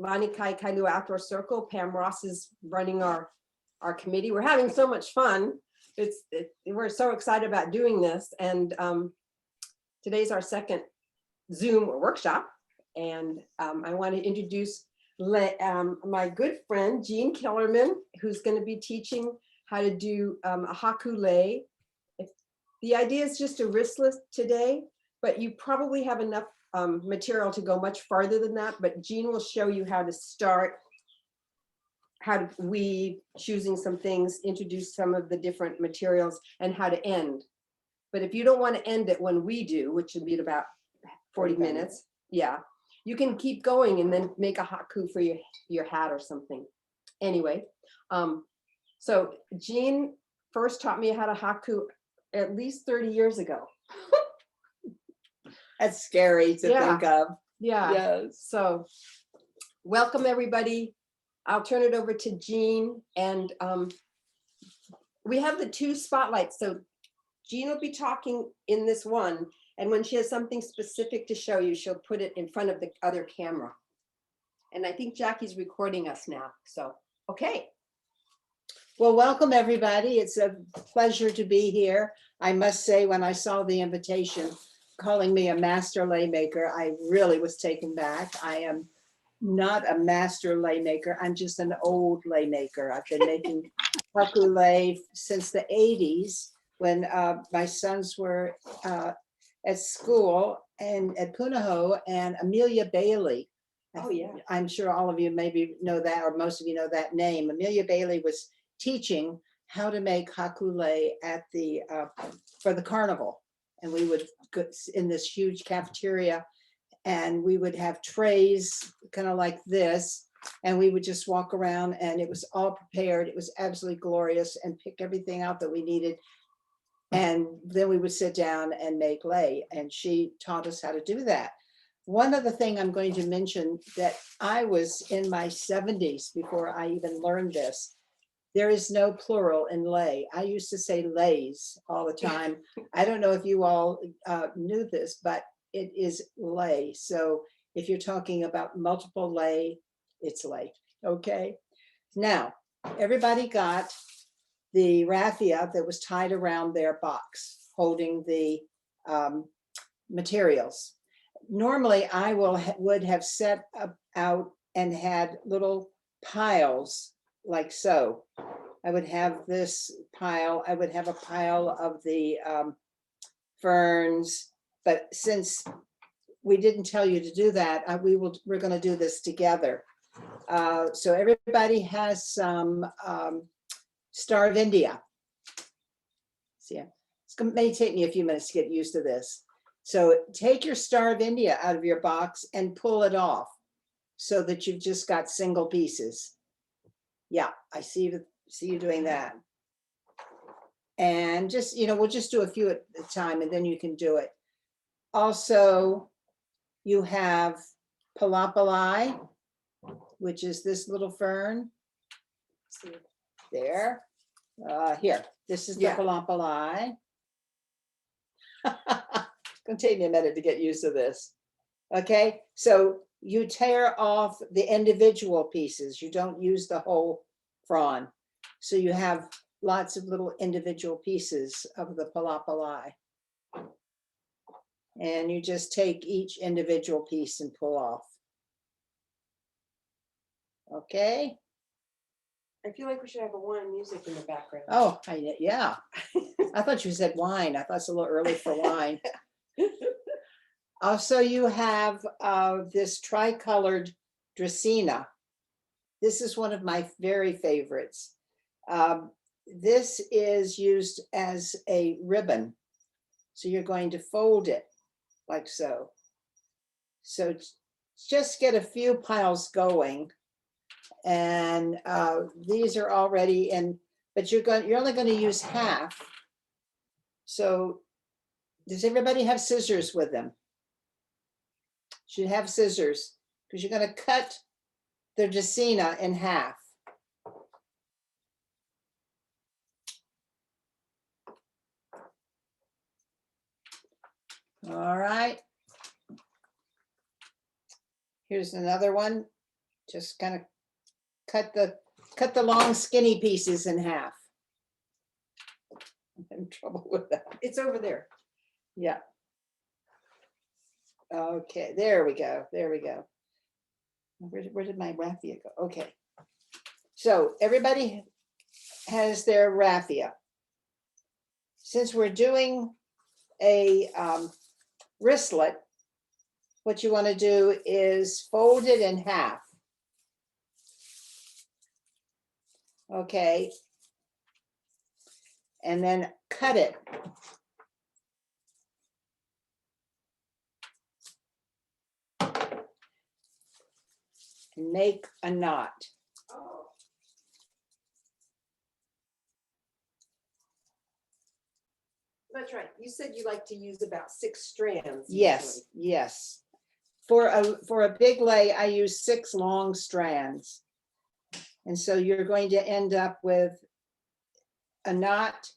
Lani-Kailua Outdoor Circle. Pam Ross is running our committee. We're having so much fun. We're so excited about doing this. And today's our second Zoom workshop. And I want to introduce my good friend, Jean Kellerman, who's going to be teaching how to do a Haku Lei. The idea is just a wristlet today, but you probably have enough material to go much farther than that. But Jean will show you how to start, how to weave, choosing some things, introduce some of the different materials, and how to end. But if you don't want to end it when we do, which would be about 40 minutes, yeah, you can keep going and then make a haku for your hat or something. Anyway, so Jean first taught me how to haku at least 30 years ago. That's scary to think of. Yeah. Yes. So welcome everybody. I'll turn it over to Jean, and we have the two spotlights. So Jean will be talking in this one, and when she has something specific to show you, she'll put it in front of the other camera. And I think Jackie's recording us now. So, okay. Well, welcome everybody. It's a pleasure to be here. I must say, when I saw the invitation calling me a master lei maker, I really was taken back. I am not a master lei maker. I'm just an old lei maker. I've been making Haku Lei since the 80s when my sons were at school and at Punahou, and Amelia Bailey. Oh yeah. I'm sure all of you maybe know that, or most of you know that name. Amelia Bailey was teaching how to make Haku Lei at the for the carnival, and we would go in this huge cafeteria, and we would have trays kind of like this, and we would just walk around, and it was all prepared. It was absolutely glorious, and pick everything out that we needed, and then we would sit down and make lei, and she taught us how to do that. One other thing I'm going to mention, that I was in my 70s before I even learned this. There is no plural in lei. I used to say leis all the time. I don't know if you all knew this, but it is lei. So if you're talking about multiple lei, it's lei. Okay. Now, everybody got the raffia that was tied around their box holding the materials. Normally, I would have set out and had little piles like so. I would have this pile. I would have a pile of the ferns, but since we didn't tell you to do that, we're going to do this together. So everybody has some Star of India. So yeah, it may take me a few minutes to get used to this. So take your Star of India out of your box and pull it off so that you've just got single pieces. Yeah, I see you doing that. And just, we'll just do a few at a time, and then you can do it. Also, you have palapalai, which is this little fern. There. Here, this is the palapalai. It's going to take me a minute to get used to this. Okay, so you tear off the individual pieces. You don't use the whole frond. So you have lots of little individual pieces of the palapalai. And you just take each individual piece and pull off. Okay. I feel like we should have a wine music in the background. Oh, yeah. I thought you said wine. I thought it's a little early for wine. Also, you have this tricolored Dracaena. This is one of my very favorites. This is used as a ribbon. So you're going to fold it like so. So just get a few piles going. And these are already in, but you're only going to use half. So does everybody have scissors with them? Should have scissors, because you're going to cut the Dracaena in half. All right. Here's another one. Just kind of cut the long skinny pieces in half. I'm having trouble with that. It's over there. Yeah. Okay, there we go. There we go. Where did my raffia go? Okay. So everybody has their raffia. Since we're doing a wristlet, what you want to do is fold it in half. Okay. And then cut it. And make a knot. Oh. That's right. You said you like to use about 6 strands. Yes, yes. For a big lei, I use 6 long strands. And so you're going to end up with a knot.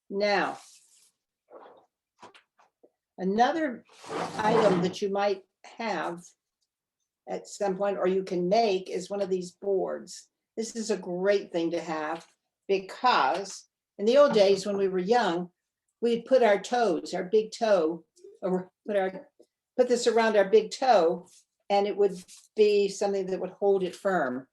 Now, another item that you might have at some point, or you can make, is one of these boards. This is a great thing to have because in the old days when we were young, we'd put our toes, our big toe, or put this around our big toe, and it would be something that would hold it firm.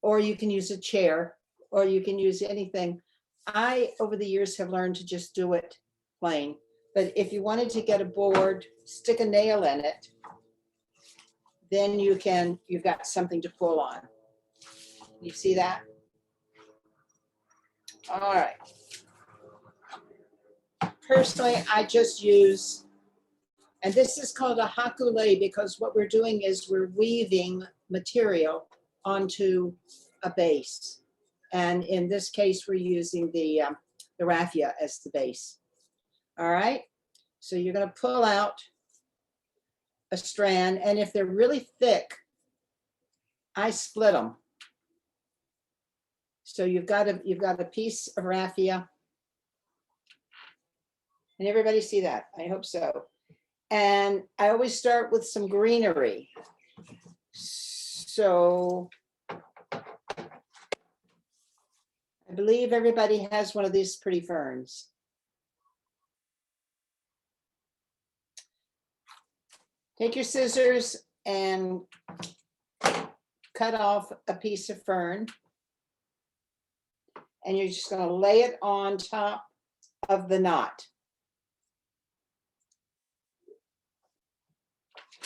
Or you can use a chair, or you can use anything. I, over the years, have learned to just do it plain. But if you wanted to get a board, stick a nail in it, then you've got something to pull on. You see that? All right. Personally, I just use, and this is called a Haku Lei because what we're doing is we're weaving material onto a base. And in this case, we're using the raffia as the base. All right. So you're going to pull out a strand, and if they're really thick, I split them. So you've got a piece of raffia. Can everybody see that? I hope so. And I always start with some greenery. So I believe everybody has one of these pretty ferns. Take your scissors and cut off a piece of fern. And you're just going to lay it on top of the knot.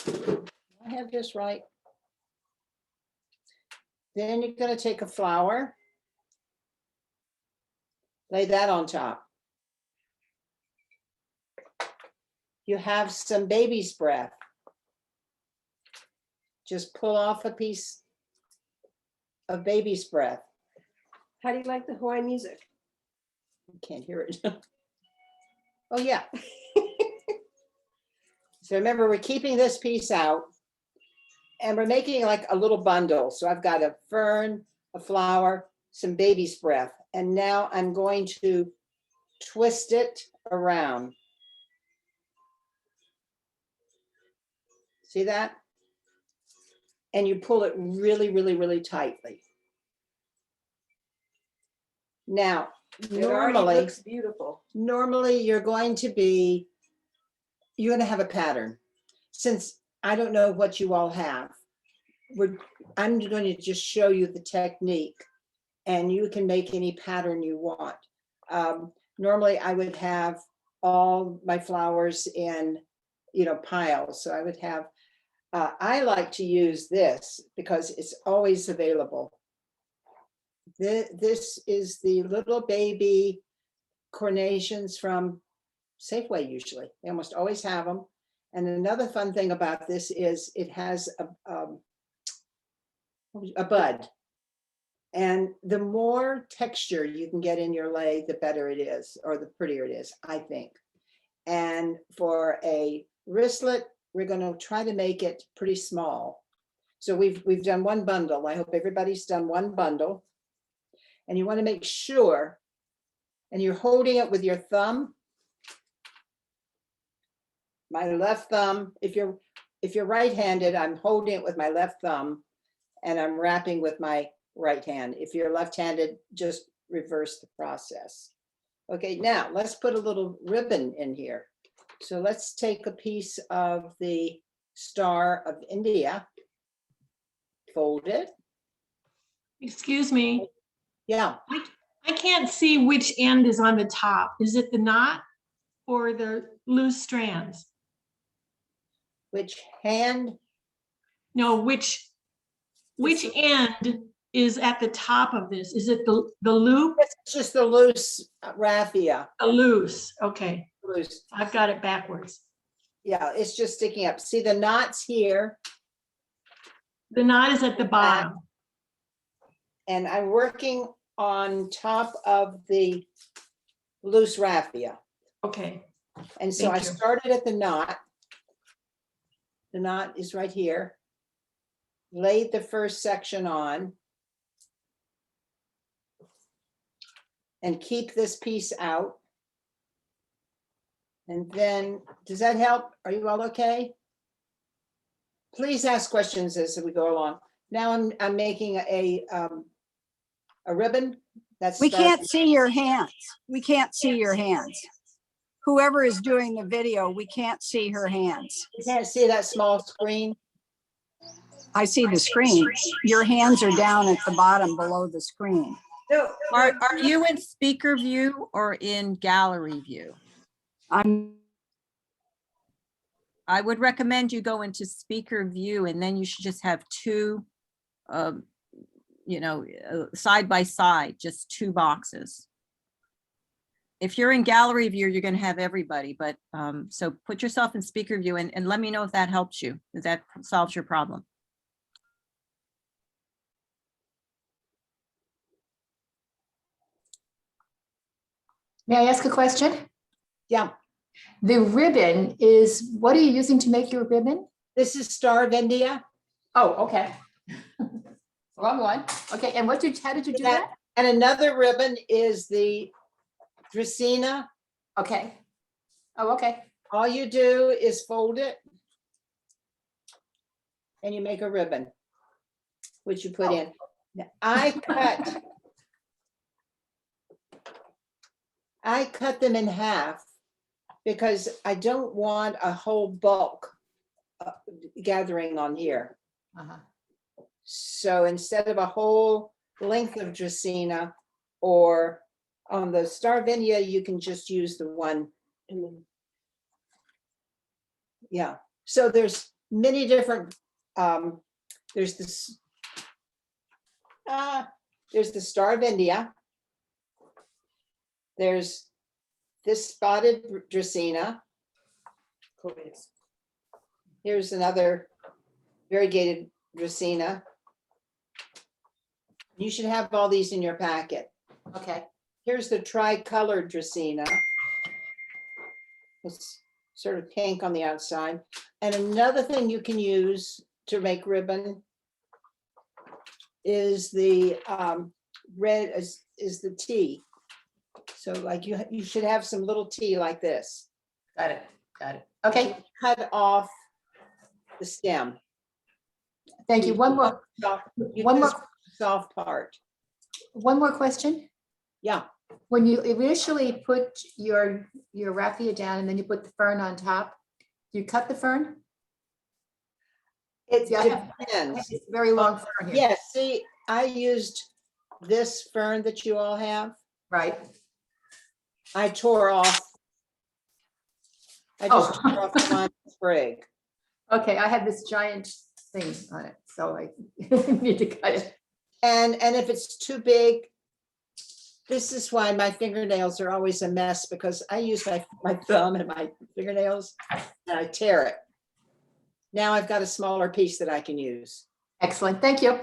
I have this right. Then you're going to take a flower, lay that on top. You have some baby's breath. Just pull off a piece of baby's breath. How do you like the Hawaiian music? You can't hear it. Oh, yeah. So remember, we're keeping this piece out and we're making like a little bundle. So I've got a fern, a flower, some baby's breath. And now I'm going to twist it around. See that? And you pull it really, really, really tightly. Now, It already looks beautiful. Normally you're going to have a pattern. Since I don't know what you all have, I'm going to just show you the technique and you can make any pattern you want. Normally I would have all my flowers in, piles. So I would have, I like to use this because it's always available. This is the little baby carnations from Safeway usually. They almost always have them. And another fun thing about this is it has a bud. And the more texture you can get in your lei, the better it is, or the prettier it is, I think. And for a wristlet, we're going to try to make it pretty small. So we've done one bundle. I hope everybody's done one bundle. And you want to make sure, and you're holding it with your thumb, my left thumb. If you're if you're right-handed, I'm holding it with my left thumb and I'm wrapping with my right hand. If you're left-handed, just reverse the process. Okay, now let's put a little ribbon in here. So let's take a piece of the Star of India, fold it. Excuse me, Yeah, I can't see which end is on the top. Is it the knot or the loose strands? which hand? No, which end is at the top of this? Is it the loop? It's just the loose raffia. A loose, okay. Loose. I've got it backwards. Yeah, it's just sticking up. See the knots here, The knot is at the bottom. and I'm working on top of the loose raffia. Okay, And so I Thank you. started at the knot. The knot is right here. Laid the first section on. And keep this piece out. And then, does that help? Are you all okay? Please ask questions as we go along. Now I'm making a ribbon. That's We can't see your hands. We can't see your hands. Whoever is doing the video, we can't see her hands. You can't see that small screen. I see the screen. Your hands are down at the bottom below the screen. No, Are you in speaker view or in gallery view? I would recommend you go into speaker view, and then you should just have two, side by side, just two boxes. If you're in gallery view, you're going to have everybody, but so put yourself in speaker view and let me know if that helps you, if that solves your problem. May I ask a question? Yeah, The ribbon is, what are you using to make your ribbon? this is Star of India. Oh, okay. Wrong one. Okay, and how did you do that? And another ribbon is the Dracaena. Okay. Oh, okay. All you do is fold it. And you make a ribbon, which you put Oh. in. Now, I cut them in half because I don't want a whole bulk gathering on here. Uh-huh. So instead of a whole length of Dracaena, or on the Star of India, you can just use the one. And then, yeah, so there's many different, there's this, there's the Star of India. There's this spotted Dracaena. Here's another variegated Dracaena. You should have all these in your packet. Okay. Here's the tri-colored Dracaena. It's sort of pink on the outside. And another thing you can use to make ribbon is the red, is the tea. So like you should have some little tea like this. Got it. Got it. Okay. Cut off the stem. Thank you. One more Soft part. question. Yeah, When you initially put your raffia down and then you put the fern on top, you cut the fern? it Yeah, I have- depends. It's a very long fern here. Yes, see, I used this fern that you all have. Right. I tore off. I just Oh. tore off one sprig. Okay, I have this giant thing on it, so I need to cut it. And if it's too big, this is why my fingernails are always a mess, because I use my thumb and my fingernails and I tear it. Now I've got a smaller piece that I can use. Excellent. Thank you.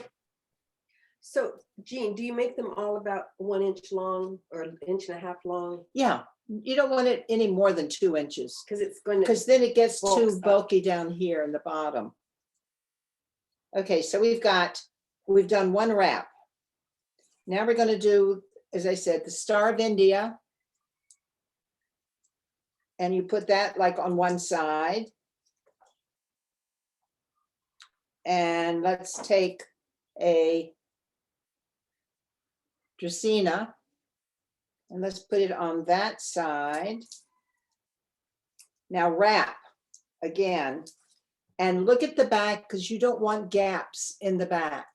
so Jean, do you make them all about 1 inch long or an inch and a half long? Yeah, you don't want it any more than 2 inches, Because it's going to, because then it gets Bulk too stuff. bulky down here in the bottom. Okay, so we've done one wrap. Now we're going to do, as I said, the Star of India. And you put that like on one side. And let's take a Dracaena and let's put it on that side. Now wrap again and look at the back because you don't want gaps in the back.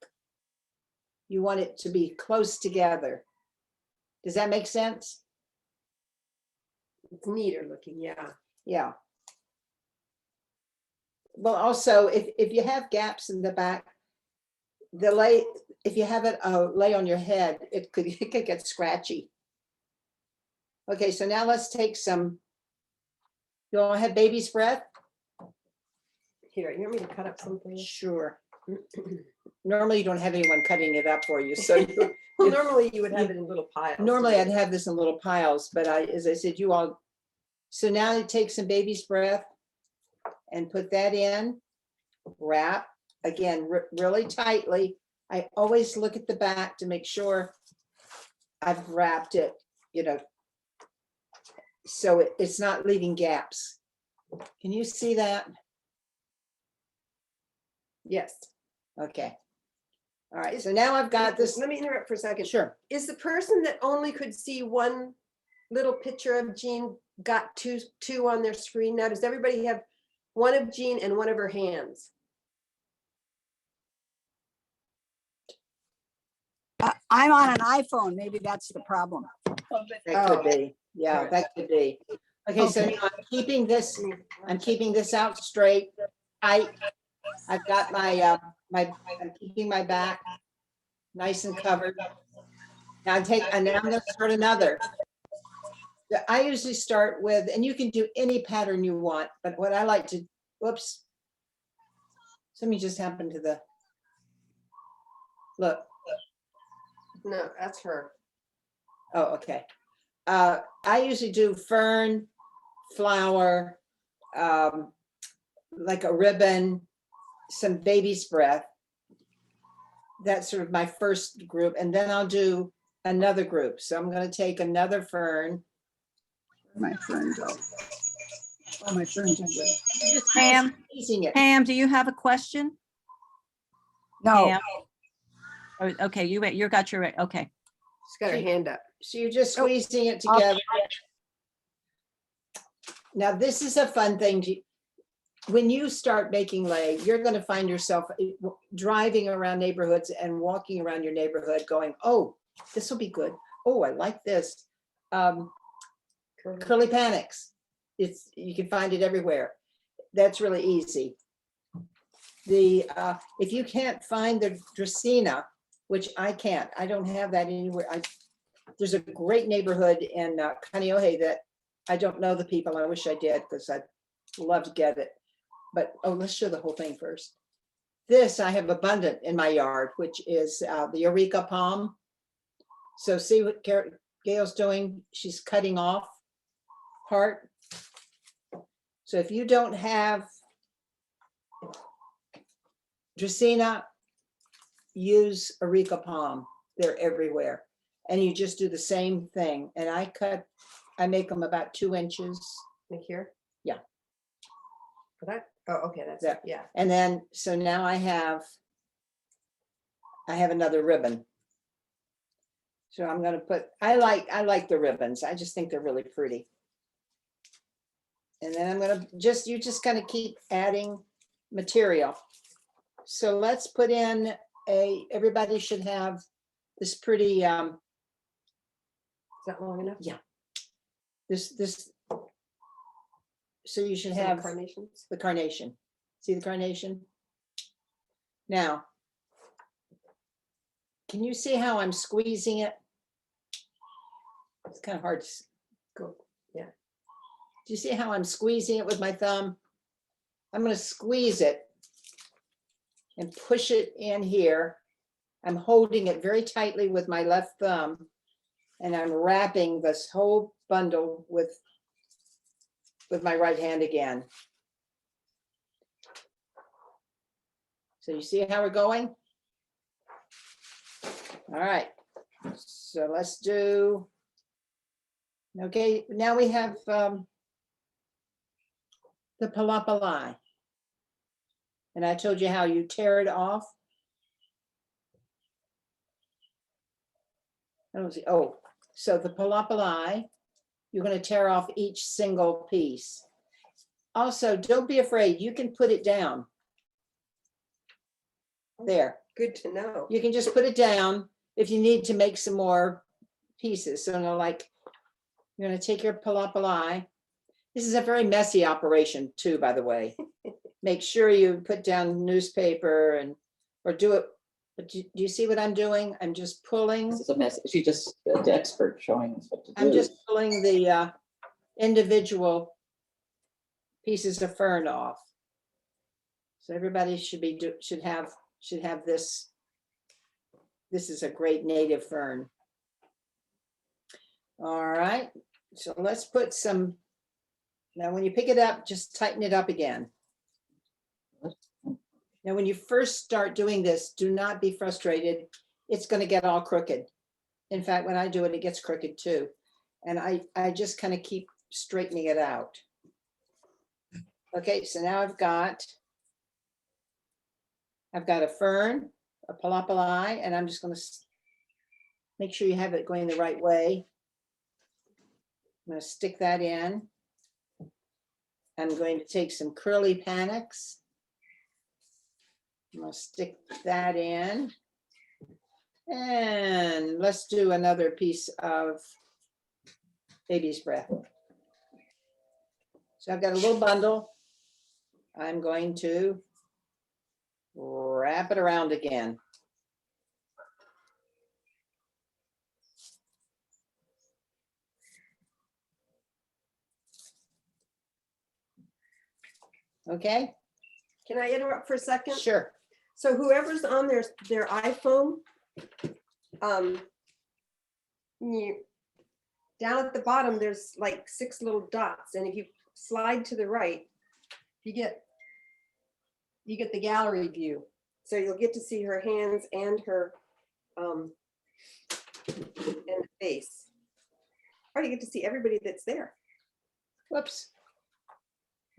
You want it to be close together. Does that make sense? It's neater looking, yeah. Yeah. Well, also, if you have gaps in the back, the lay, if you have it lay on your head, it could get scratchy. Okay, so now let's take some, you want to have baby's breath? Here, you want me to cut up some for you? Sure. Normally you don't have anyone cutting it up for you, so you, Well, normally you would have it in little piles. normally I'd have this in little piles, but as I said, you all, so now you take some baby's breath and put that in, wrap, again, really tightly. I always look at the back to make sure I've wrapped it, you know, so it's not leaving gaps. Can you see that? Yes. Okay. All right, so now I've got this, Let me interrupt for a second. sure. Is the person that only could see one little picture of Jean got two on their screen now? Does everybody have one of Jean and one of her hands? I'm on an iPhone. Maybe that's the problem. That could be, yeah, that could be. Okay, so Okay. now I'm keeping this out straight, tight. I've got my, I'm keeping my back nice and covered. Now and now I'm gonna start another. I usually start with, and you can do any pattern you want, but what I like to, whoops. Something just happened to the, look, No, that's her. oh, okay. I usually do fern, flower, like a ribbon, some baby's breath. That's sort of my first group, and then I'll do another group. So I'm going to take another fern. My fern go. Oh, my fern's Pam, Using it. Pam, do you have a question? No, Pam? Oh, okay, you got your, okay. She's got her hand up. So you're just squeezing it together. Now this is a fun thing. When you start making lei, you're going to find yourself driving around neighborhoods and walking around your neighborhood going, oh, this will be good. Oh, I like this. Curly panics. You can find it everywhere. That's really easy. If you can't find the Dracaena, which I can't, I don't have that anywhere. There's a great neighborhood in Kaneohe that I don't know the people. I wish I did because I'd love to get it. But let's show the whole thing first. This I have abundant in my yard, which is the Eureka palm. So see what Gail's doing? She's cutting off part. So if you don't have Dracaena, use Eureka palm. They're everywhere. And you just do the same thing. And I make them about 2 inches. Like here? Yeah. For that? Oh, okay, that's, Yeah. yeah. And then, so now I have another ribbon. So I'm gonna put, I like the ribbons. I just think they're really pretty. And then I'm gonna you just kind of keep adding material. So let's put in everybody should have this pretty, Is that long enough? Yeah. this, so you should Some have carnations? the carnation. See the carnation? Now, can you see how I'm squeezing it? It's kind of hard to Go. Yeah. Do you see how I'm squeezing it with my thumb? I'm going to squeeze it and push it in here. I'm holding it very tightly with my left thumb, and I'm wrapping this whole bundle with my right hand again. So you see how we're going? All right, so let's do, okay, now we have the palapalai. And I told you how you tear it off. I don't see, oh, so the palapalai, you're going to tear off each single piece. Also, don't be afraid, you can put it down. There, Good to know. you can just put it down if you need to make some more pieces. So now, like, you're going to take your palapalai. This is a very messy operation too, by the way. Make sure you put down newspaper and, or do it. But do you see what I'm doing? I'm just pulling. This is a mess. She's just the expert showing us what to do. I'm just pulling the individual pieces of fern off. So everybody should have this. This is a great native fern. All right, so let's put some. Now, when you pick it up, just tighten it up again. Now, when you first start doing this, do not be frustrated. It's going to get all crooked. In fact, when I do it, it gets crooked too. And I just kind of keep straightening it out. Okay, so now I've got a fern, a palapalai, and I'm just going to make sure you have it going the right way. I'm going to stick that in. I'm going to take some curly panics. I'm going to stick that in. And let's do another piece of baby's breath. So I've got a little bundle. I'm going to wrap it around again. Okay, Can I interrupt for a second? sure. So whoever's on their iPhone, down at the bottom, there's like 6 little dots, and if you slide to the right, you get the gallery view. So you'll get to see her hands and her and face. Or you get to see everybody that's there. Whoops.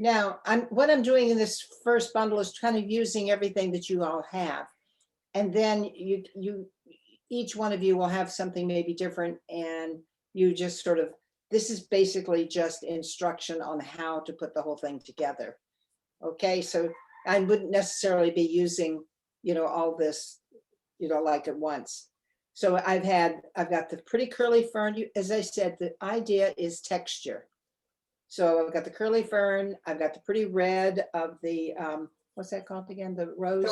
Now, what I'm doing in this first bundle is kind of using everything that you all have. And then each one of you will have something maybe different, and you just sort of, this is basically just instruction on how to put the whole thing together. Okay, so I wouldn't necessarily be using, all this, like at once. So I've got the pretty curly fern. As I said, the idea is texture. So I've got the curly fern, I've got the pretty red of the, what's that called again? The rose,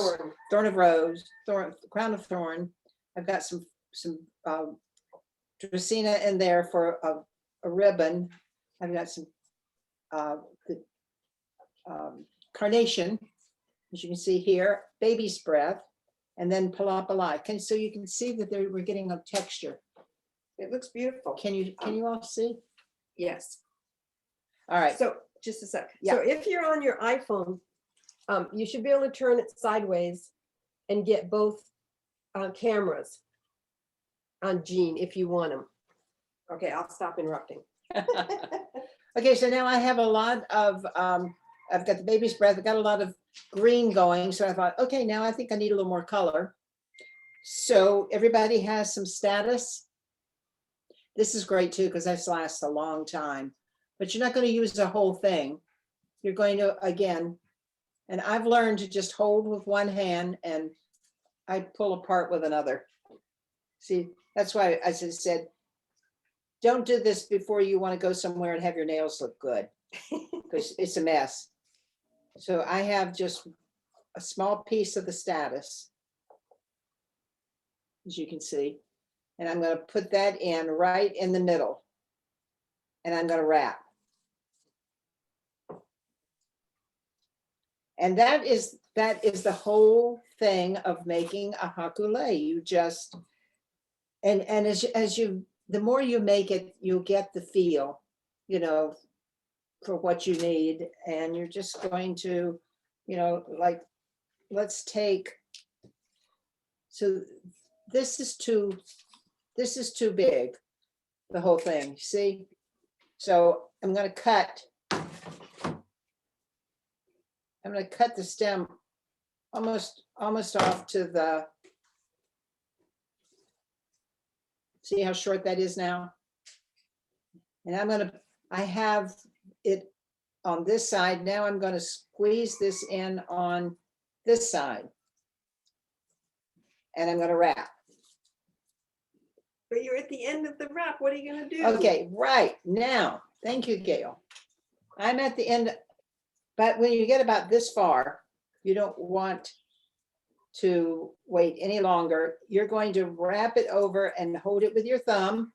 Thorn. crown of thorn. I've got some Dracaena in there for a ribbon. I've got some carnation, as you can see here, baby's breath, and then palapalai. So you can see that we're getting a texture. It looks beautiful. Can you all see? Yes. All right. So just a sec. Yeah. So if you're on your iPhone, you should be able to turn it sideways and get both cameras on Jean if you want them. Okay, I'll stop interrupting. Okay, so now I have a lot of, I've got the baby's breath, I've got a lot of green going. So I thought, okay, now I think I need a little more color. So everybody has some status. This is great too, because this lasts a long time, but you're not going to use the whole thing. You're going to, again, and I've learned to just hold with one hand and I pull apart with another. See, that's why I just said, don't do this before you want to go somewhere and have your nails look good, because it's a mess. So I have just a small piece of the status, as you can see, and I'm going to put that in right in the middle, and I'm going to wrap. And that is the whole thing of making a haku lei. You just, and as you, the more you make it, you'll get the feel, for what you need. And you're just going to, like, let's take, so this is too big, the whole thing, see? So I'm going to cut the stem almost off to the, see how short that is now? And I have it on this side. Now I'm gonna squeeze this in on this side. And I'm gonna wrap. But you're at the end of the wrap. What are you gonna do? Okay, right, now, thank you, Gail. I'm at the end, but when you get about this far, you don't want to wait any longer. You're going to wrap it over and hold it with your thumb.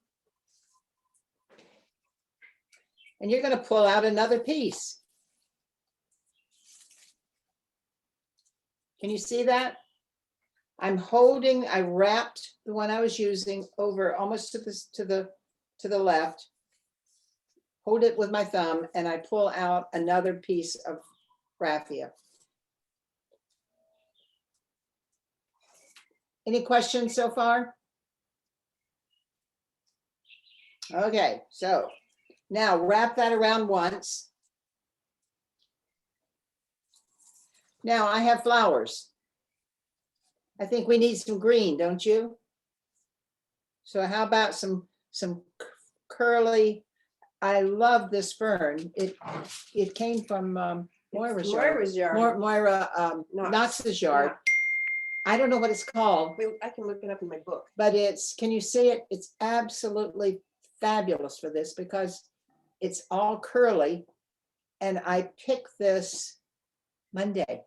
And you're gonna pull out another piece. Can you see that? I wrapped the one I was using over almost to the left. Hold it with my thumb and I pull out another piece of raffia. Any questions so far? Okay, so now wrap that around once. Now I have flowers. I think we need some green, don't you? So how about some curly, I love this fern. It came from Moira's yard. Moira's yard. Moira Knox's yard. I don't know what it's called, I can look it up in my book. but can you see it? It's absolutely fabulous for this because it's all curly. And I picked this Monday.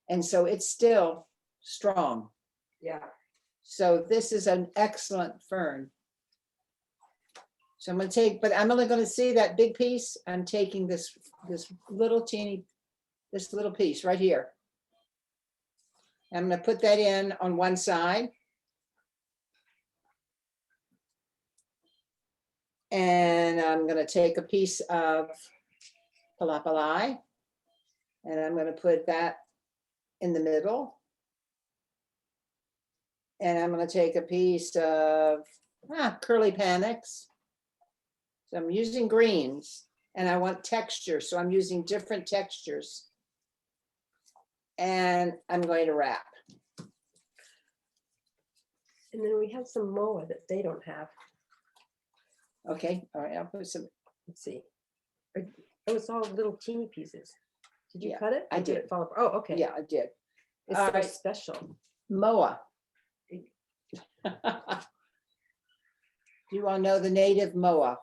And so it's still strong. Yeah. So this is an excellent fern. So I'm gonna take, but I'm only gonna see that big piece. I'm taking this little piece right here. I'm gonna put that in on one side. And I'm gonna take a piece of palapalai. And I'm gonna put that in the middle. And I'm gonna take a piece of curly panics. So I'm using greens and I want texture. So I'm using different textures. And I'm going to wrap. And then we have some moa that they don't have. Okay, all right, I'll put some, Let's see. Oh, it's all little teeny pieces. Did you Yeah, cut it? I Or did it did. fall apart? Oh, okay. yeah, I did. It's all so right. special. Moa. Do you all know the native moa,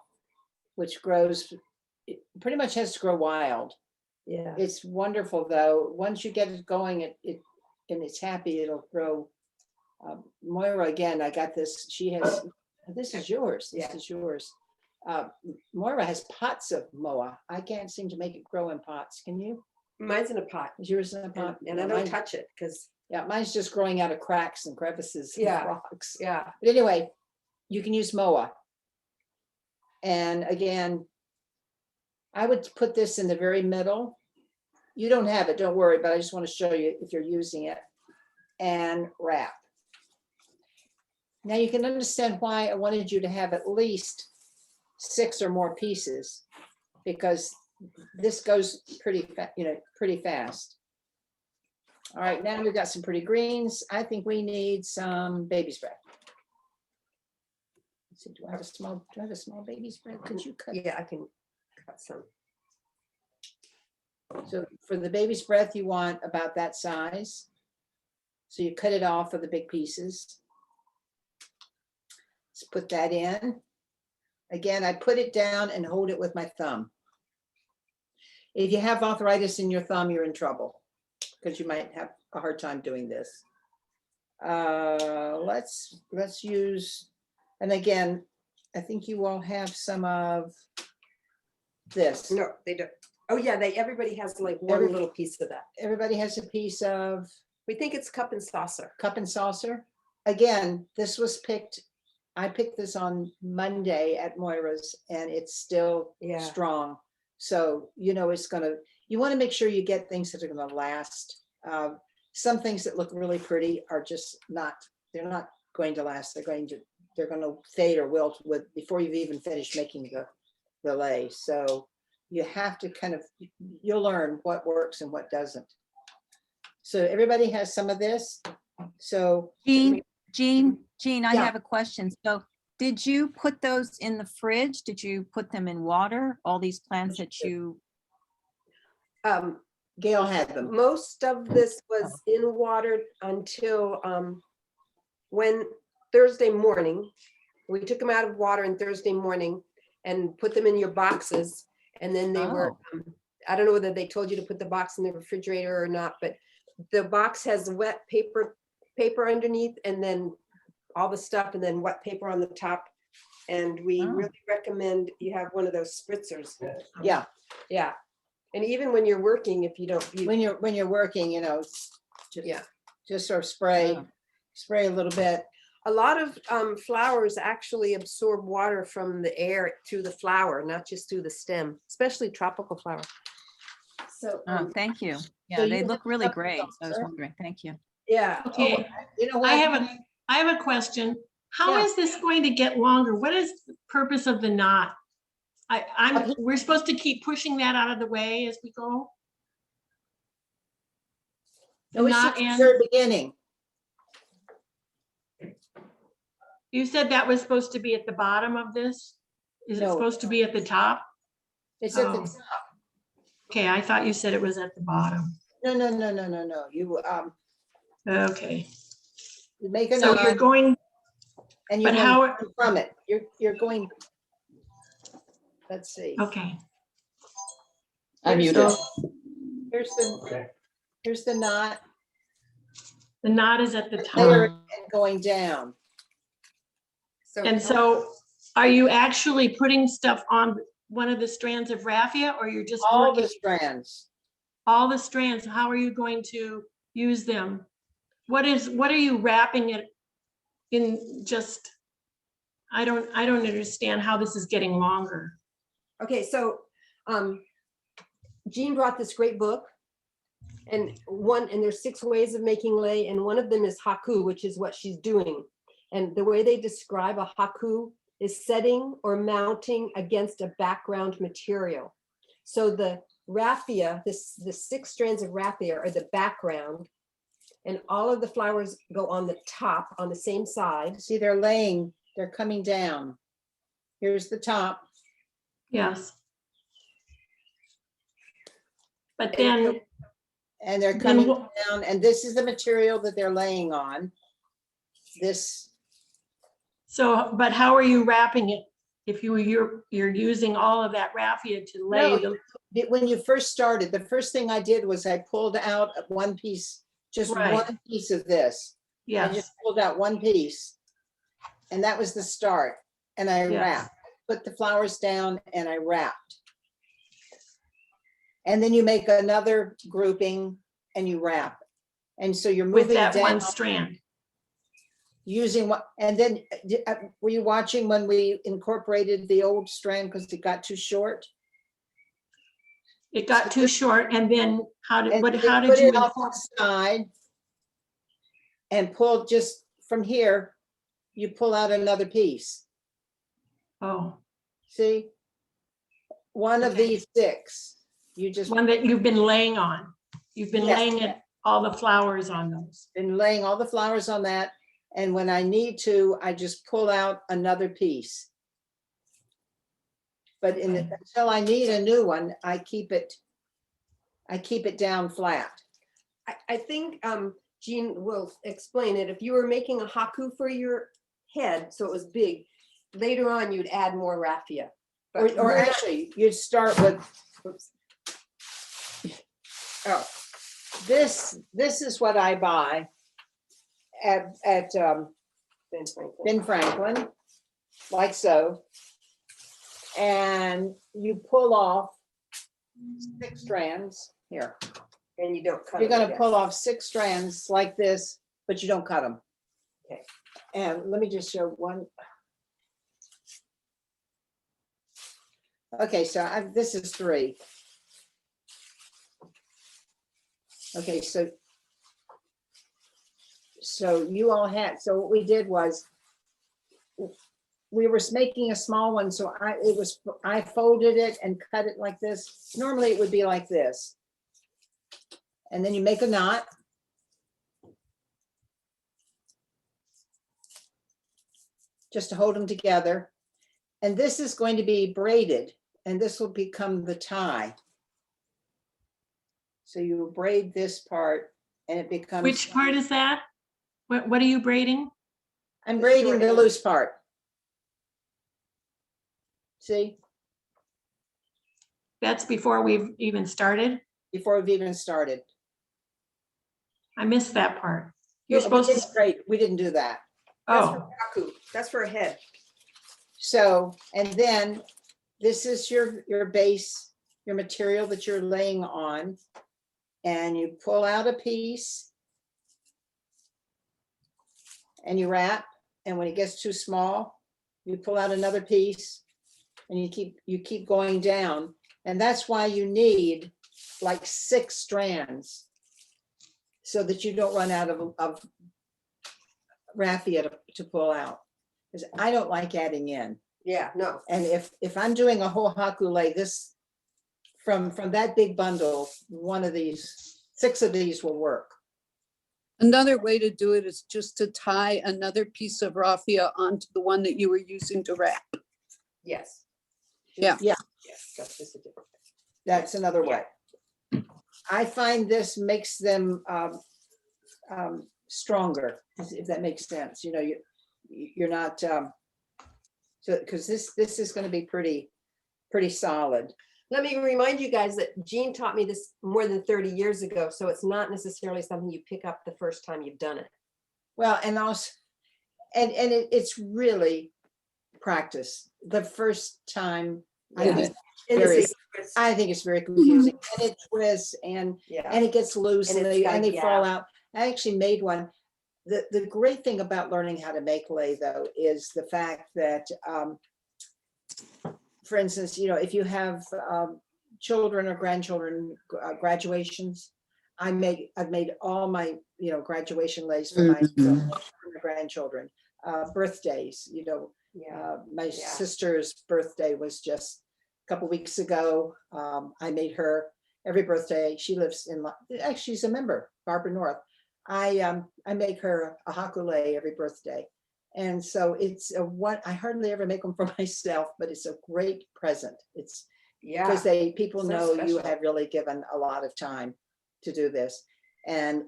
which grows, it pretty much has to grow wild. Yeah. It's wonderful though. Once you get it going, and it's happy, it'll grow. Moira, again, I got this. She has, this is yours. This Yeah. is yours. Moira has pots of moa. I can't seem to make it grow in pots. Can you? Mine's in a pot. Is yours in a pot? And I Yeah, don't mine- touch it because, Yeah, mine's just growing out of cracks and crevices and Yeah. rocks. yeah. But anyway, you can use moa. And again, I would put this in the very middle. You don't have it, don't worry, but I just want to show you if you're using it. And wrap. Now you can understand why I wanted you to have at least 6 or more pieces, because this goes pretty fast. All right, now we've got some pretty greens. I think we need some baby's breath. Let's see, do I have a small baby's breath? Could you cut? Yeah, I can cut some. So for the baby's breath, you want about that size. So you cut it off of the big pieces. Let's put that in. Again, I put it down and hold it with my thumb. If you have arthritis in your thumb, you're in trouble because you might have a hard time doing this. Let's use, and again, I think you all have some of this. No, they don't. Oh, yeah, everybody has like one little piece of that. Everybody has a piece of We think it's cup and saucer. cup and saucer. Again, this was picked, I picked this on Monday at Moira's and it's still Yeah. strong. So, it's gonna, you wanna make sure you get things that are gonna last. Some things that look really pretty are just they're not going to last. They're gonna fade or wilt before you've even finished making the lei. So you have to you'll learn what works and what doesn't. So everybody has some of this. So Jean, I Yeah. have a question. So did you put those in the fridge? Did you put them in water? All these plants that you, Gail had them. Most of this was in water until when Thursday morning, we took them out of water on Thursday morning and put them in your boxes. And then they were, I don't know whether they told you to put the box in the refrigerator or not, but the box has wet paper underneath and then all the stuff and then wet paper on the top. And we Oh. really recommend you have one of those spritzers. Yeah, Yeah. And even when you're working, if you don't, when you're working, you know, just, Yeah. just sort of spray a little bit. a lot of flowers actually absorb water from the air through the flower, not just through the stem, especially tropical flower. So, oh, thank you. So Yeah, you they have look really some great. results, I was right? wondering. Thank you. yeah. Okay, You know I what? have a question. How Yeah. is this going to get longer? What is the purpose of the knot? We're supposed to keep pushing that out of the way as we go? No, it's Not just the in- very beginning. You said that was supposed to be at the bottom of this? Is it No. supposed to be at the top? It's at the Oh. top. Okay, I thought you said it was at the bottom. No. You Okay, you make a so you're knot going, and you're but going how, from it. You're going. Let's see. okay, I muted. so Here's the knot. the knot is at the Layer top. and going down. And so are you actually putting stuff on one of the strands of raffia or you're just All working the strands. all the strands? How are you going to use them? What are you wrapping it in? Just, I don't understand how this is getting longer. Okay, so Jean brought this great book. And there's 6 ways of making lei, and one of them is haku, which is what she's doing. And the way they describe a haku is setting or mounting against a background material. So the raffia, the 6 strands of raffia are the background, and all of the flowers go on the top on the same side. See, they're coming down. Here's the top. Yes. But then, And they're Then coming wha- down, and this is the material that they're laying on. This, so, but how are you wrapping it? If you're using all of that raffia to lay No, the, when you first started, the first thing I did was I pulled out one piece, just Right. one piece of this. I yes, just pulled out one piece. And that was the start. And I Yes. wrapped, put the flowers down and I wrapped. And then you make another grouping and you wrap. And so you're with moving that down one strand. using what, and then were you watching when we incorporated the old strand because it got too short? It got too short and then how And did they you put it off to incorporate? the side and pull just from here, you pull out another piece. Oh, See? One of Okay. these 6, you just one that you've been laying on. You've been Yes. laying it, all the flowers on those. been laying all the flowers on that. And when I need to, I just pull out another piece. But until I need a new one, I keep it down flat. I think Jean will explain it. If you were making a haku for your head, so it was big, later on you'd add more raffia. Or But we're not- actually, you'd start with, oh, this is what I buy at Ben Franklin, like so. And you pull off 6 strands here. And you don't cut You're it, gonna yes. pull off 6 strands like this, but you don't cut them. Okay. And let me just show one. Okay, so this is 3. Okay, so you all had, so what we did was we were making a small one, so I folded it and cut it like this. Normally it would be like this. And then you make a knot. just to hold them together. And this is going to be braided, and this will become the tie. So you will braid this part and it becomes. Which part is that? What are you braiding? I'm The braiding short the end. loose part. See, That's before we've even started. before we've even started. I missed that part. You're No, supposed to, we didn't do that. That's oh, for Haku. That's for a head. So, and then this is your base, your material that you're laying on. And you pull out a piece and you wrap. And when it gets too small, you pull out another piece and you keep going down. And that's why you need like 6 strands so that you don't run out of raffia to pull out. Because I don't like adding in. Yeah, no. And if I'm doing a whole Haku Lei, this from that big bundle, 6 of these will work. Another way to do it is just to tie another piece of raffia onto the one that you were using to wrap. Yes. Yeah. Yeah. Yes, that's just a different thing. That's another way. I find this makes them stronger, if that makes sense. You know, you're not so because this is going to be pretty solid. Let me remind you guys that Jean taught me this more than 30 years ago, so it's not necessarily something you pick up the first time you've done it. Well, and also, it's really practice. The first time, Yeah. Did it. And the Very- secrets. I think it's very confusing, and it twists and Yeah. it gets loose And and it's they got- fall yeah. out. I actually made one. The great thing about learning how to make lei, though, is the fact that, for instance, you know, if you have children or grandchildren graduations, I've made all my, you know, graduation leis for my grandchildren, birthdays, you know. Yeah. My Yeah. sister's birthday was just a couple weeks ago. I made her every birthday. She lives in, actually, she's a member, Barbara North. I make her a Haku Lei every birthday. And so it's I hardly ever make them for myself, but it's a great present. It's Yeah. because people So know you special. have really given a lot of time to do this. And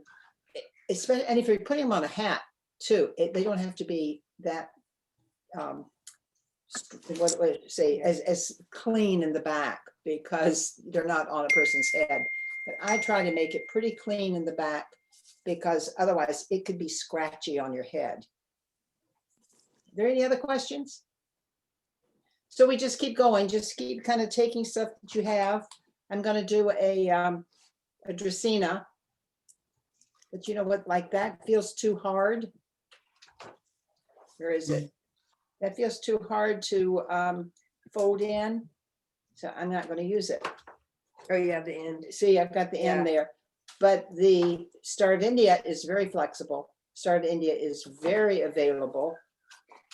especially, and if you're putting them on a hat too, they don't have to be that, what would I say, as clean in the back, because they're not on a person's head. But I try to make it pretty clean in the back, because otherwise it could be scratchy on your head. Are there any other questions? So we just keep going, just keep kind of taking stuff that you have. I'm going to do a Dracaena. But you know what, like that feels too hard. Where is it? That feels too hard to fold in. So I'm not going to use it. Oh, yeah, the end. See, I've got the end there. But the Star of India is very flexible. Star of India is very available.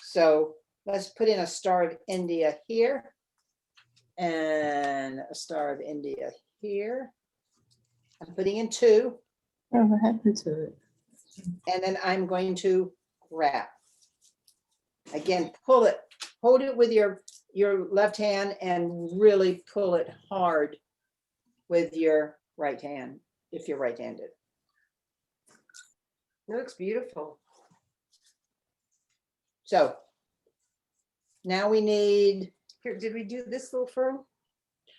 So let's put in a Star of India here. And a Star of India here. I'm putting in 2. Whatever happened to it? And then I'm going to wrap. Again, pull it, hold it with your left hand and really pull it hard with your right hand, if you're right-handed. It looks beautiful. So now we need, Here, did we do this little fern?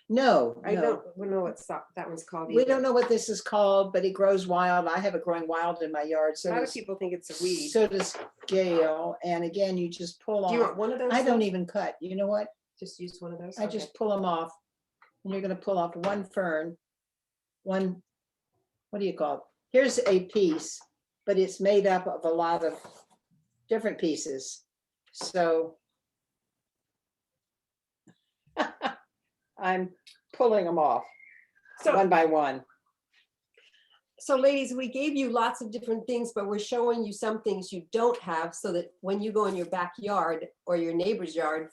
no, I no. don't know what that one's called We either. don't know what this is called, but it grows wild. I have it growing wild in my yard. A So lot of does, people think it's a weed. so does Gail. And again, you just pull Do you want off. one of those? I don't then? even cut. You know what? Just use one of those? I Okay. just pull them off. And you're going to pull off one fern, one, what do you call it? Here's a piece, but it's made up of a lot of different pieces. So I'm pulling them off So, one by one. so ladies, we gave you lots of different things, but we're showing you some things you don't have so that when you go in your backyard or your neighbor's yard,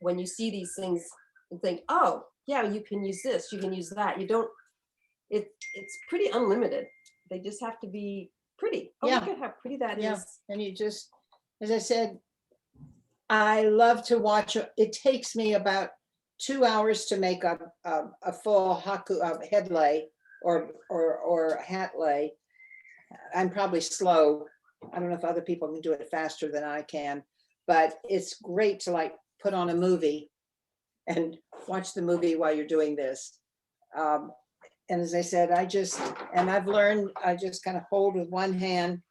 when you see these things and think, oh, yeah, you can use this, you can use that. You don't, it's pretty unlimited. They just have to be pretty. Oh, Yeah. look at how pretty that is. Yeah. And you just, as I said, I love to watch. It takes me about 2 hours to make a full haku head lei or hat lei. I'm probably slow. I don't know if other people can do it faster than I can, but it's great to like put on a movie and watch the movie while you're doing this. And as I said, I've learned, I just kind of hold with one hand.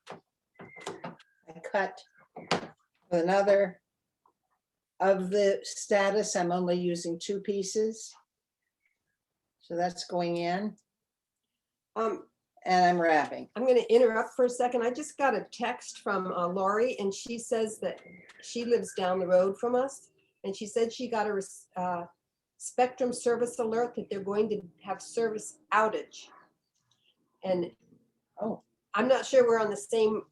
I cut with another. Of the status, I'm only using 2 pieces. So that's going in. Um, And I'm wrapping. I'm going to interrupt for a second. I just got a text from Lori, and she says that she lives down the road from us. And she said she got a Spectrum service alert that they're going to have service outage. And Oh, I'm not sure we're on the same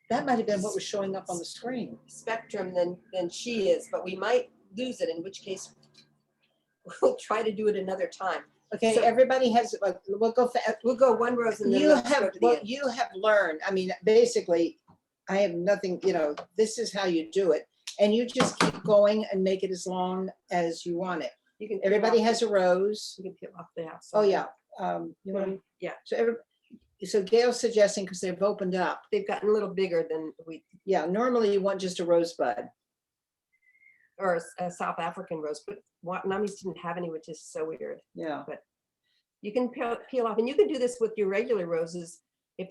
that might have been what was showing up on the screen. spectrum than she is, but we might lose it, in which case we'll try to do it another time. Okay, So- everybody has, we'll go, We'll go one rows and then you let's go have, to the what end. you have learned, I mean, basically, I have nothing, this is how you do it. And you just keep going and make it as long as you want it. You can Everybody peel off has a rose. You can peel off the outside. Oh, yeah. You want to? Yeah. So Gail's suggesting, because they've opened up, They've gotten a little bigger than yeah, normally you want just a rosebud. or a South African rose, but Vietnamese didn't have any, which is so weird. Yeah. You can peel off, and you can do this with your regular roses if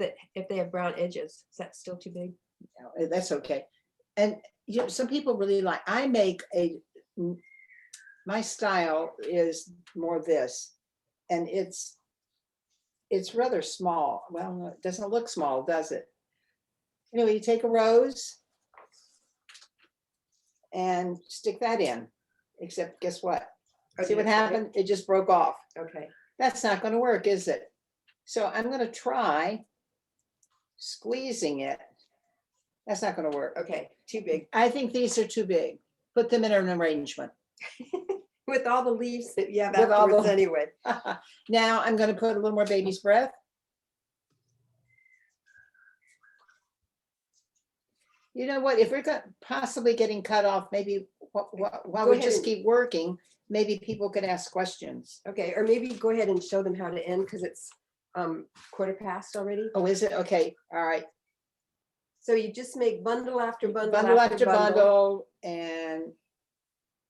they have brown edges. Is that still too big? No, that's okay. And some people really like, my style is more this, and it's rather small. Well, it doesn't look small, does it? Anyway, you take a rose and stick that in, except guess what? See what happened? It just broke off. Okay. That's not going to work, is it? So I'm going to try squeezing it. That's not going to work. Okay, too big. I think these are too big. Put them in an arrangement. With all the leaves that you have With all afterwards the- anyway. Now I'm going to put a little more baby's breath. You know what? If we're possibly getting cut off, maybe while Go we ahead just and- keep working, maybe people could ask questions. Okay, or maybe go ahead and show them how to end because it's 1:15 already. Oh, is it? Okay. All right. So you just make bundle after bundle, Bundle after bundle, and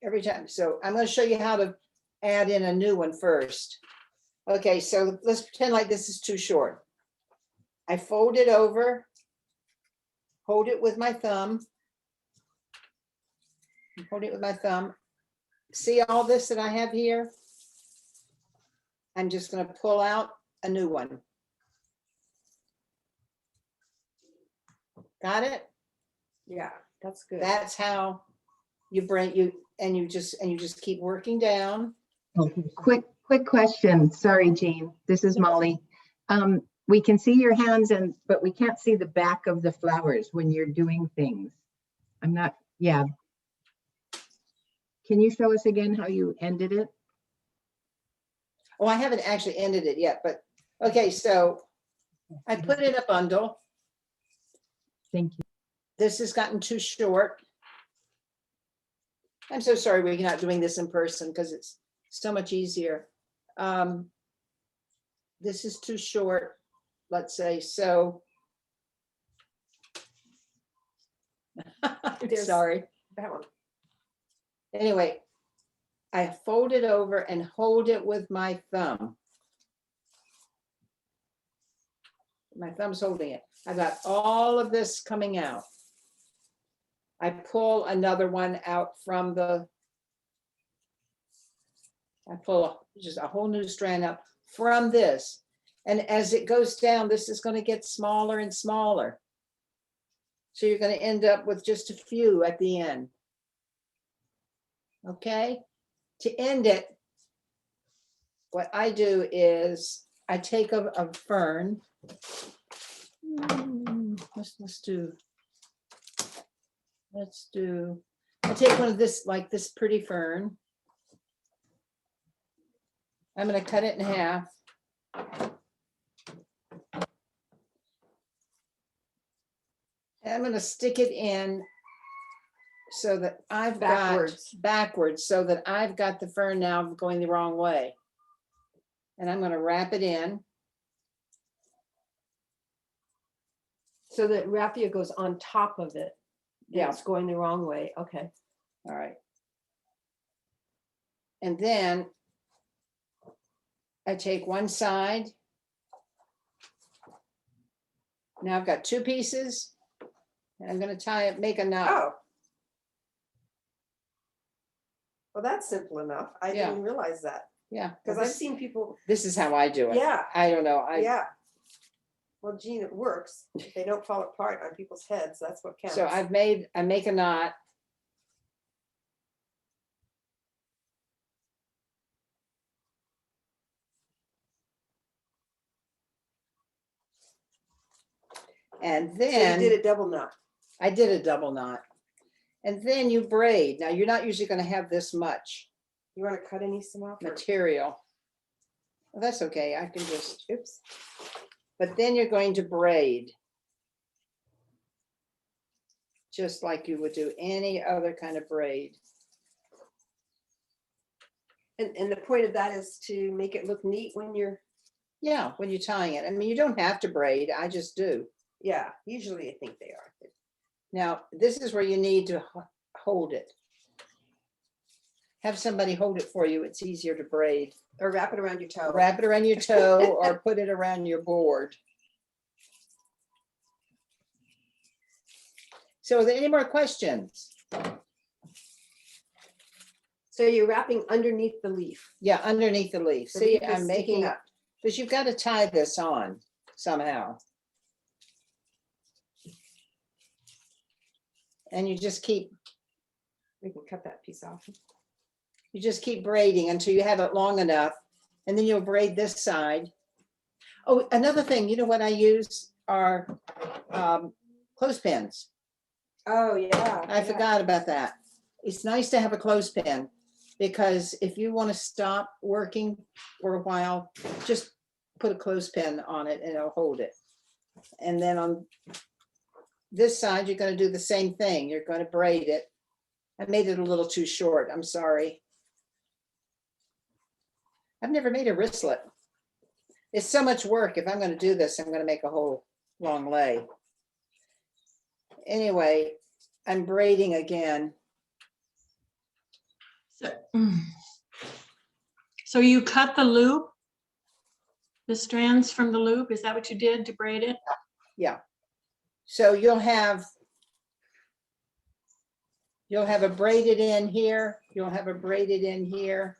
every time. So I'm going to show you how to add in a new one first. Okay, so let's pretend like this is too short. I fold it over, hold it with my thumb. Hold it with my thumb. See all this that I have here? I'm just going to pull out a new one. Got it? Yeah, that's good. That's how you just keep working down. Quick question. Sorry, Jean. This is Molly. We can see your hands but we can't see the back of the flowers when you're doing things. Yeah. Can you show us again how you ended it? Oh, I haven't actually ended it yet, but okay, so I put in a bundle. Thank you. This has gotten too short. I'm so sorry we're not doing this in person because it's so much easier. This is too short, let's say, so. I'm There's- sorry. That one. Anyway, I fold it over and hold it with my thumb. My thumb's holding it. I got all of this coming out. I pull another one out from I pull just a whole new strand up from this. And as it goes down, this is going to get smaller and smaller. So you're going to end up with just a few at the end. Okay, to end it, what I do is I take a fern. I take one of this, like this pretty fern. I'm going to cut it in half. And I'm going to stick it in so that I've got Backwards. backwards, so that I've got the fern now going the wrong way. And I'm going to wrap it in. So the raffia goes on top of it. and Yeah. It's going the wrong way. Okay. All right. And then I take one side. Now I've got two pieces. And I'm going to tie it, make a knot. Oh. Well, that's simple enough. I Yeah. didn't realize that. Yeah. Because well, I've seen people, this is how I do it. yeah, I don't know. yeah. Well, Gene, it works. If they don't fall apart on people's heads, that's what counts. So I make a knot. And So you then did a double knot. I did a double knot. And then you braid. Now you're not usually going to have this much You want to cut any some off? or- material. Well, that's okay. I can just, Oops. but then you're going to braid. Just like you would do any other kind of braid. And the point of that is to make it look neat when you're, Yeah, when you're tying it. I mean, you don't have to braid. I just do. yeah, usually I think they are. Now, this is where you need to hold it. Have somebody hold it for you. It's easier to braid. Or wrap it around your toe. Wrap it around your toe or put it around your board. So are there any more questions? So you're wrapping underneath the leaf. Yeah, underneath the leaf. The See, leaf is I'm making sticking it, up. because you've got to tie this on somehow. And you just keep We can cut that piece off. braiding until you have it long enough, and then you'll braid this side. Oh, another thing, you know what I use are clothespins. Oh, yeah. I forgot about that. It's nice to have a clothespin, because if you want to stop working for a while, just put a clothespin on it and it'll hold it. And then on this side, you're going to do the same thing. You're going to braid it. I made it a little too short. I'm sorry. I've never made a wristlet. It's so much work. If I'm going to do this, I'm going to make a whole long lei. Anyway, I'm braiding again. So you cut the loop, the strands from the loop, is that what you did to braid it? Yeah. So you'll have a braided in here, you'll have a braided in here.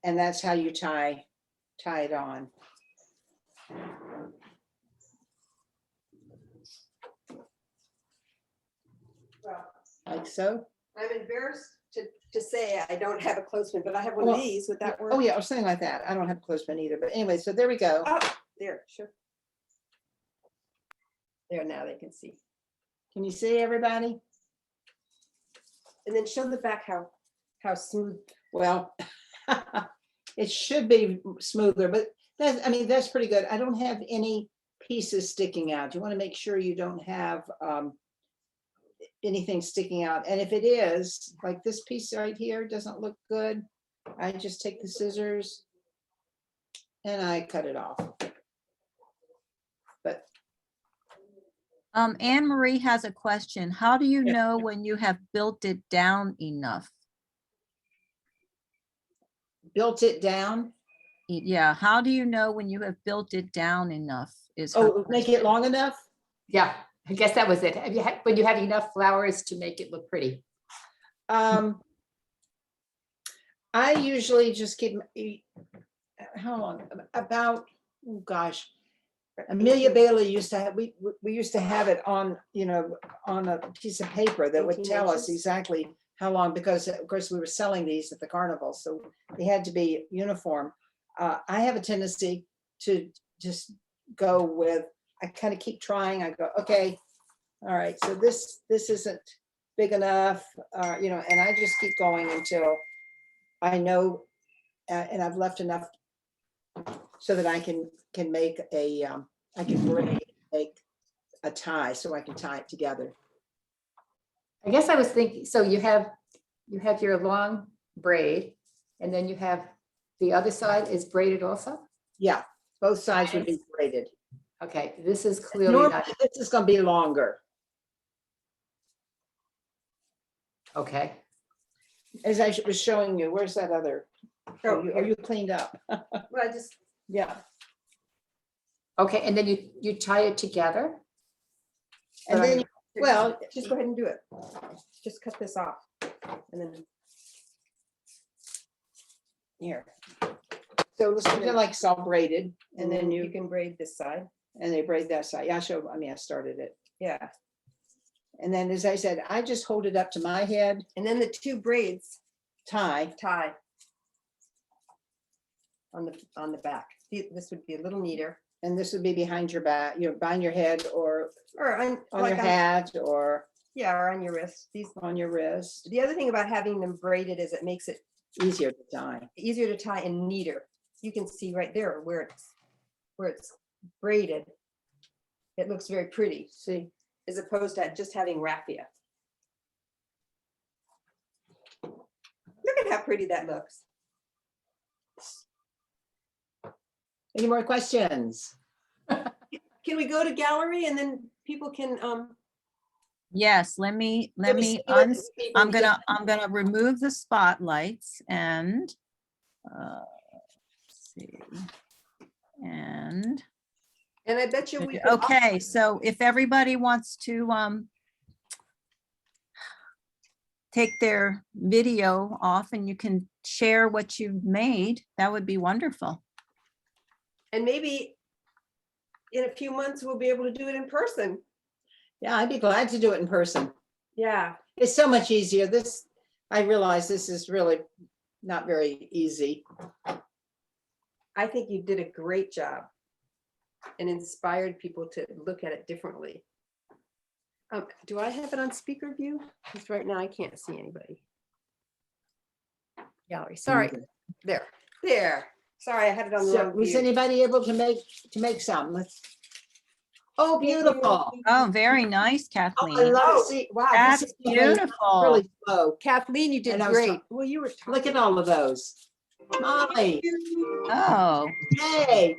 And that's how you tie it on. Well, Like so. I'm embarrassed to say I don't have a clothespin, but I have one Well, of these. Would that work? Oh, yeah, or something like that. I don't have a clothespin either, but anyway, so there we go. Oh, there, sure. There, now they can see. Can you see everybody? And then show the back how smooth. Well, it should be smoother, but that's, I mean, that's pretty good. I don't have any pieces sticking out. You want to make sure you don't have anything sticking out. And if it is, like this piece right here doesn't look good, I just take the scissors and I cut it off. But Anne Marie has a question. How do you Yeah. know when you have built it down enough? built it down. Yeah, how do you know when you have built it down enough is her Oh, make it question. long enough? Yeah, I guess that was it. Have you had, when you have enough flowers to make it look pretty? I usually just keep, how long? About, oh gosh. Amelia Bailey used to have, we used to have it on, you know, on a piece of paper that would 18 tell us inches? exactly how long, because of course we were selling these at the carnival, so they had to be uniform. I have a tendency to just go with, I kind of keep trying. I go, okay, all right, so this isn't big enough, you know, and I just keep going until I know, and I've left enough so that I can make a, I can make a tie, so I can tie it together. I guess I was thinking, so you have your long braid and then you have the other side is braided also? Yeah, both sides would be braided. Okay, this is clearly Normally, not, this is gonna be longer. okay. As I was showing you, where's that other? Oh, Oh, you cleaned up. Well, I just, Yeah, Okay, and then you tie it together? and But then, I'm- well, just go ahead and do it. Just cut this off. And then, here. So this is like it's all braided, and then you can braid this side. and they braid that side. Yeah, I started it. Yeah. And then, as I said, I just hold it up to my head, And then the two braids tie. tie on the back. This would be a little neater. And this would be behind your back, behind your head or Or on, on like your on, hat or yeah, or on your wrist. These, on your wrist. the other thing about having them braided is it makes it Easier to tie. easier to tie and neater. You can see right there where it's braided. It looks very pretty, See, as opposed to just having raffia. Look at how pretty that looks. any more questions? Can we go to gallery and then people can, Yes, let me, Let me see what I'm people get. gonna remove the spotlights and, let's see. And, and I bet you we could also- okay, so if everybody wants to, take their video off and you can share what you've made, that would be wonderful. and maybe in a few months, we'll be able to do it in person. Yeah, I'd be glad to do it in person. Yeah. It's so much easier. I realize this is really not very easy. I think you did a great job and inspired people to look at it differently. Do I have it on speaker view? Because right now I can't see anybody. Gallery, sorry. There. Sorry, I had it on the So wrong was view. anybody able to make some? Oh, beautiful. Oh, very nice, Oh, I Kathleen. love Oh, it. See, wow, That's this is beautiful. really slow. Kathleen, you did And I was great. talking- Well, you were talking. Look at all of those. Molly, Oh, hey.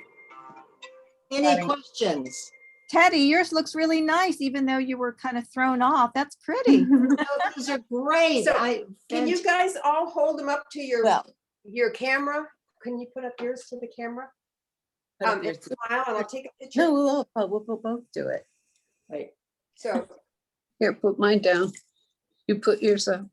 Any Funny. questions? Teddy, yours looks really nice, even though you were kind of thrown off. That's pretty. No, these are great. So, Can you guys all hold them up to your camera? Can you put up yours to the camera? And smile and I'll take a picture. No, we'll both do it. Wait, So, Here, put mine down. You put yours up.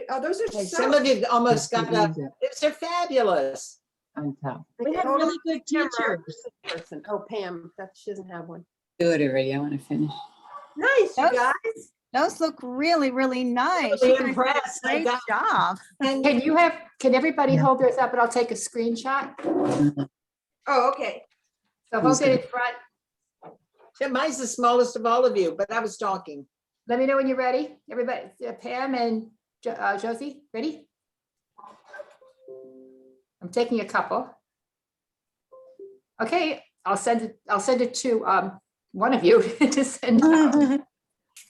oh, those are hey, so. some of you almost Just got put up. these They're fabulous. on top. We have Hold really on good to the camera. teachers. Person. Oh, Pam, she doesn't have one. Do it already. I want to finish. Nice, you Those- guys. Those look really, really nice. Really You guys did a impressed. I Great got- job. Can everybody Yeah. hold theirs up and I'll take a screenshot? Oh, okay. So hold it in front. Yeah, mine's the smallest of all of you, but I was talking. Let me know when you're ready. Everybody, Pam and Josie, ready? I'm taking a couple. Okay, I'll send it to one of you to send out.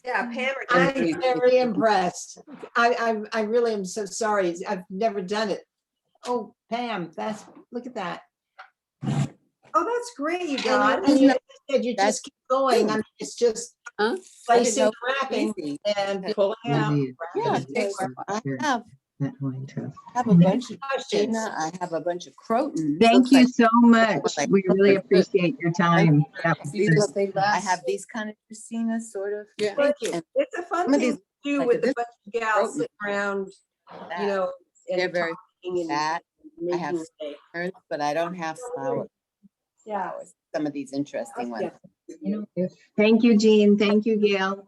Yeah, Pam or I'm very impressed. I really am so sorry. I've never done it. Oh, Pam, look at that. Oh, that's great, you And guys. you just keep going. I mean, it's just Huh? placing, wrapping and pulling out. Yeah, I have That whole interest. a bunch of Questions? Gina, I have a bunch of Croton. Thank Looks you like- so much. like- We really appreciate your time. That was These good. look- I have these kind of Christina sort of. Yeah. Thank you. It's a fun Some of thing these, to do like with this a bunch of gals sitting around, that. you know. and They're very talking and That, I have making a- flowers, but I don't have flowers. Yeah. Some of these interesting ones. Thank you, Jean. Thank you, Gail.